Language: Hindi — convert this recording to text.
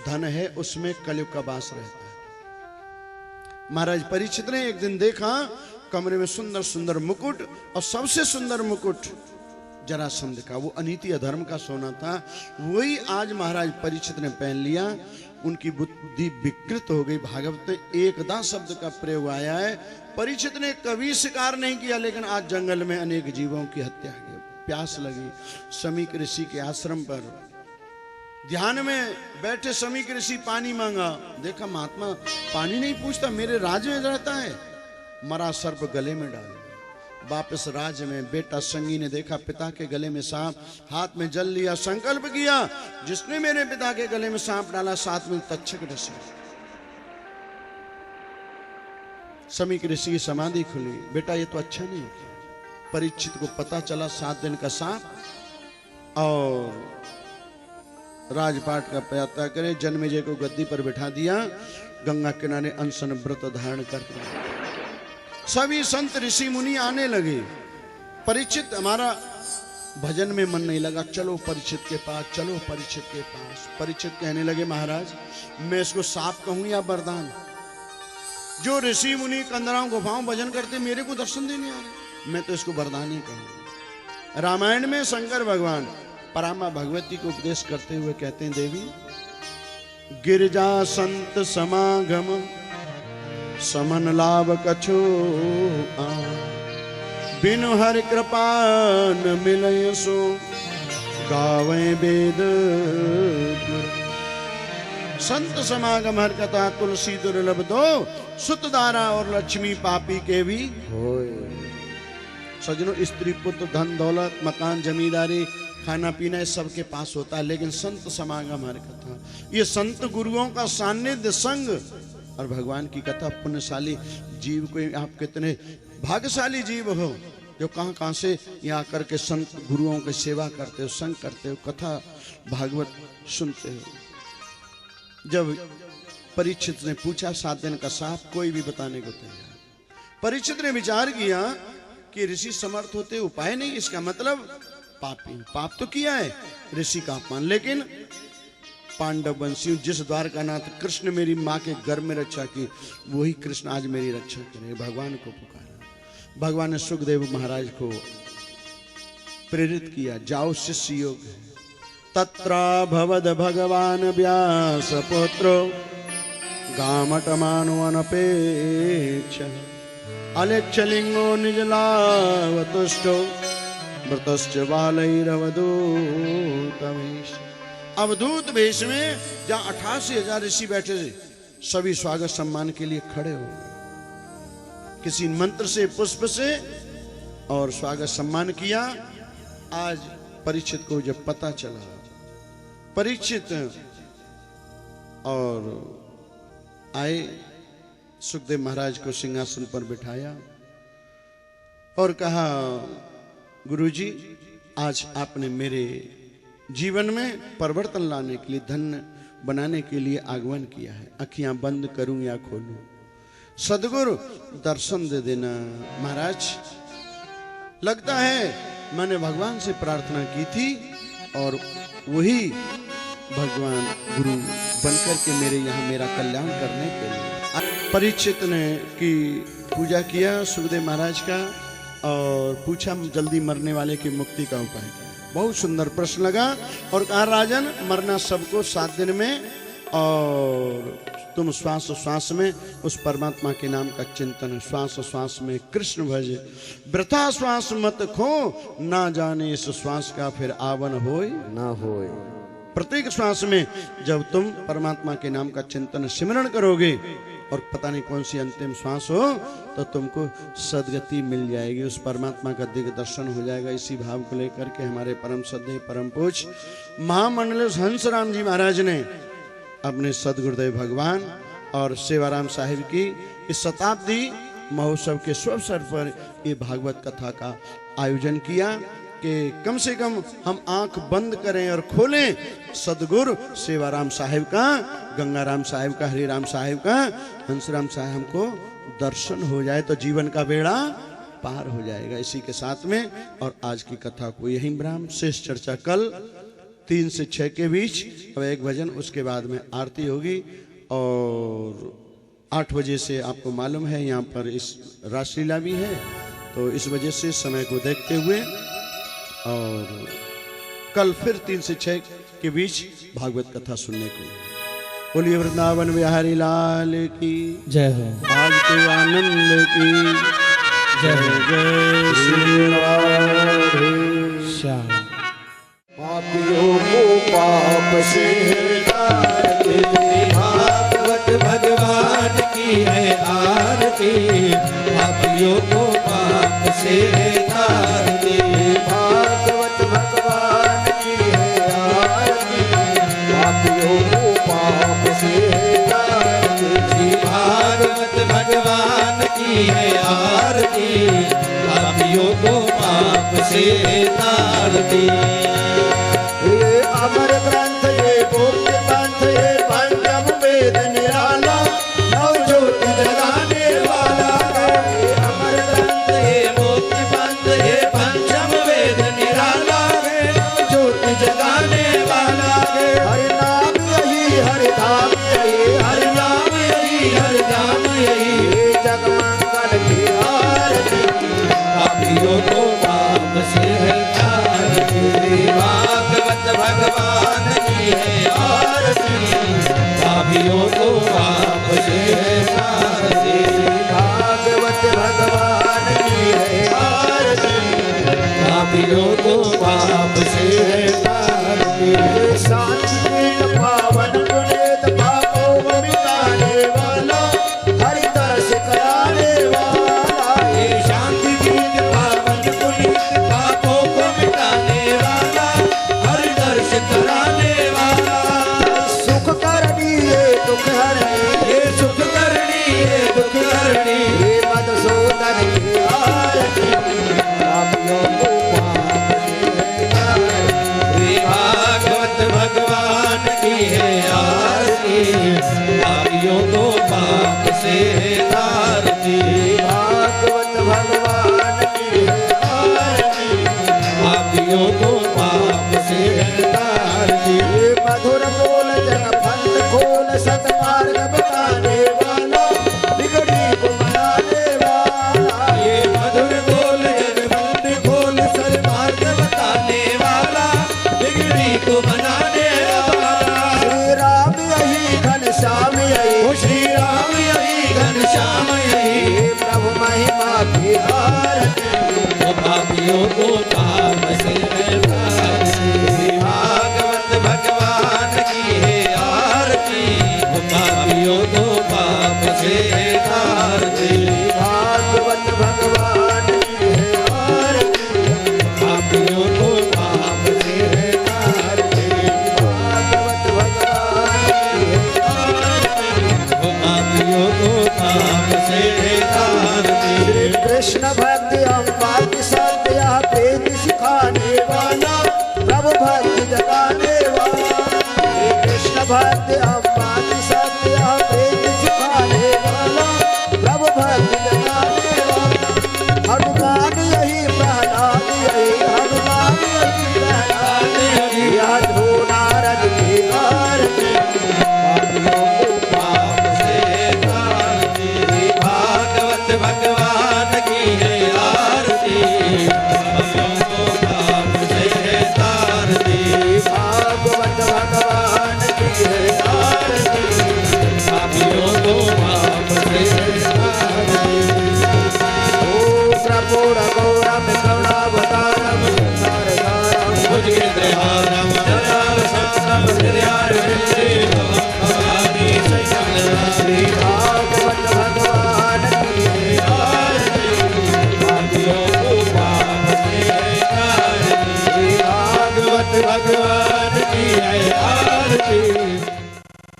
धन है उसमें कलयुग का वास रहता है। महाराज परीक्षित ने एक दिन देखा कमरे में सुंदर सुंदर मुकुट, और सबसे सुंदर मुकुट जरासंध का, वो अनीति अधर्म का सोना था। वही आज महाराज परीक्षित ने पहन लिया। उनकी बुद्धि विकृत हो गई। भागवत में एकदा शब्द का प्रयोग आया है। परीक्षित ने कभी शिकार नहीं किया, लेकिन आज जंगल में अनेक जीवों की हत्या की। प्यास लगी, समीक ऋषि के आश्रम पर ध्यान में बैठे समीक ऋषि पानी मांगा। देखा महात्मा पानी नहीं पूछता, मेरे राज्य में रहता है। मरा सर्प गले में डाल। वापस राज्य में बेटा संगी ने देखा पिता के गले में सांप, हाथ में जल लिया, संकल्प किया जिसने मेरे पिता के गले में सांप डाला 7 में तक्षक ऋषि। समीक ऋषि की समाधि खुली। बेटा ये तो अच्छा नहीं किया। परीक्षित को पता चला 7 दिन का सांप, और राजपाट का प्रयात्न करे। जन्मेजय को गद्दी पर बिठा दिया। गंगा किनारे अनशन व्रत धारण करते सभी संत ऋषि मुनि आने लगे। परीक्षित हमारा भजन में मन नहीं लगा, चलो परीक्षित के पास, चलो परीक्षित के पास। परीक्षित कहने लगे महाराज मैं इसको साप कहूं या वरदान? जो ऋषि मुनि कंदराओं गुफाओं भजन करते मेरे को दर्शन देने आ रहे, मैं तो इसको वरदान ही कहूंगा। रामायण में शंकर भगवान परामा भगवती को उपदेश करते हुए कहते हैं, देवी गिरिजा संत समागम समन लाभ कछो बिनु हर कृपा न मिलय सो गावे वेद। संत समागम हर कथा तुलसी दुर्लभ दो, सुत दारा और लक्ष्मी पापी के भी होय। सजनों स्त्री पुत्र धन दौलत मकान जमींदारी खाना पीना इस सबके पास होता है, लेकिन संत समागम हर कथा, ये संत गुरुओं का सानिध्य संग और भगवान की कथा। पुण्यशाली जीव को आप कितने भाग्यशाली जीव हो जो कहां से यहाँ आकर के संत गुरुओं की सेवा करते हो, संग करते हो, कथा भागवत सुनते हो। जब परीक्षित ने पूछा 7 दिन का सांप, कोई भी बताने को तैयार। परीक्षित ने विचार किया कि ऋषि समर्थ होते उपाय नहीं, इसका मतलब पापी। पाप तो किया है ऋषि का अपमान, लेकिन पांडव वंशी जिस द्वारकानाथ कृष्ण मेरी माँ के गर्भ में रक्षा की, वही कृष्ण आज मेरी रक्षा करे। भगवान को पुकारा। भगवान ने सुखदेव महाराज को प्रेरित किया, जाओ शिष्य योग। तत्र भवद भगवान व्यास पुत्रो गामटमानो अनपेक्ष अलेच्छलिंगो निजलावतुष्टो मृतश्च बालैरवधूतमेश। अवधूत वेश में जहां 88,000 ऋषि बैठे थे, सभी स्वागत सम्मान के लिए खड़े हो गए। किसी मंत्र से पुष्प से और स्वागत सम्मान किया। आज परीक्षित को जब पता चला, परीक्षित और आए, सुखदेव महाराज को सिंहासन पर बिठाया और कहा, गुरुजी आज आपने मेरे जीवन में परिवर्तन लाने के लिए, धन्य बनाने के लिए आगमन किया है। अखियां बंद करूं या खोलूं, सदगुरु दर्शन दे देना। महाराज लगता है मैंने भगवान से प्रार्थना की थी और वही भगवान गुरु बनकर के मेरे यहाँ मेरा कल्याण करने के लिए। परीक्षित ने की पूजा किया सुखदेव महाराज का और पूछा जल्दी मरने वाले की मुक्ति का उपाय। बहुत सुंदर प्रश्न लगा और कहा, राजन मरना सबको 7 दिन में, और तुम श्वास श्वास में उस परमात्मा के नाम का चिंतन, श्वास श्वास में कृष्ण भज, वृथा श्वास मत खो, ना जाने इस श्वास का फिर आवन होय ना होय। प्रत्येक श्वास में जब तुम परमात्मा के नाम का चिंतन सिमरण करोगे और पता नहीं कौन सी अंतिम श्वास हो, तो तुमको सदगति मिल जाएगी, उस परमात्मा का दिव्य दर्शन हो जाएगा। इसी भाव को लेकर के हमारे परम श्रद्धेय परम पूज्य महामंडल हंसराम जी महाराज ने अपने सदगुरुदेव भगवान और सेवाराम साहिब की इस शताब्दी महोत्सव के शुभ अवसर पर ये भागवत कथा का आयोजन किया कि कम से कम हम आंख बंद करें और खोलें, सदगुरु सेवाराम साहिब का, गंगाराम साहिब का, हरिराम साहिब का, हंसराम साहिब हमको दर्शन हो जाए तो जीवन का बेड़ा पार हो जाएगा। इसी के साथ में और आज की कथा को यहीं विराम, शेष चर्चा कल 3 से 6 के बीच अब एक भजन, उसके बाद में आरती होगी। और 8 बजे से आपको मालूम है यहाँ पर इस रासलीला भी है, तो इस वजह से समय को देखते हुए और कल फिर 3 से 6 के बीच भागवत कथा सुनने को। बोलिए वृंदावन बिहारी लाल की जय हो। आज के आनंद की जय हो। जय श्री राधे श्याम। पापियों को पाप से तारते, भागवत भगवान की है आरती। पापियों को पाप से तारते, भागवत भगवान की है आरती। पापियों को पाप से तारते, भागवत भगवान की है आरती। पापियों को पाप से तारती। ये अमर ग्रंथ, ये मुक्ति पंथ, ये पंचम वेद निराला, नव ज्योति जगाने वाला है। ये अमर ग्रंथ, ये मुक्ति पंथ, ये पंचम वेद निराला है, नव ज्योति जगाने वाला है। हरि नाम यही, हरि धाम यही, हरि नाम यही, हरि धाम यही। ये जग मंगल की आरती, पापियों को पाप से तारती। भागवत भगवान की है आरती। पापियों को पाप से तारती। भागवत भगवान की है आरती। पापियों को पाप से तारती। शांति पावन पुनीत पापों को मिटाने वाला, हरि दर्श कराने वाला। ये शांति गीत पावन पुनीत पापों को मिटाने वाला, हरि दर्श कराने वाला। सुख करनी ये दुख हरनी, ये सुख करनी ये दुख हरनी। ये मधुसूदन की आरती, पापियों को पाप से तारती। भागवत भगवान की है आरती। पापियों को पाप से तारती। भागवत भगवान की है आरती। पापियों को पाप से तारती। ये मधुर बोल जन फल खोल, सतमार्ग बताने वाला, बिगड़ी को मनाने वाला। ये मधुर बोल जन फल खोल, सतमार्ग बताने वाला, बिगड़ी को मनाने वाला। श्री राम यही घनश्याम यही, श्री राम यही घनश्याम यही। प्रभु महिमा की आरती, पापियों को पाप से तारती। भागवत भगवान की है आरती। पापियों को पाप से तारती। भागवत भगवान की है आरती। पापियों को पाप से तारती। भागवत भगवान की है आरती। पापियों को पाप से तारती। श्री कृष्ण भक्ति अम्बा की सत्या प्रेम सिखाने वाला, प्रभु भक्ति जगाने वाला। श्री कृष्ण भक्ति अम्बा की सत्या प्रेम सिखाने वाला, प्रभु भक्ति जगाने वाला। हनुमान यही प्रहलाद यही, हनुमान यही प्रहलाद यही। यह ध्रुव नारद की आरती, पापियों को पाप से तारती। भागवत भगवान की है आरती। पापियों को पाप से तारती। भागवत भगवान की है आरती। पापियों को पाप से तारती। ओ प्रभु रघुराम करुणावतारम, संसार सारम, भुजगेन्द्रहारम,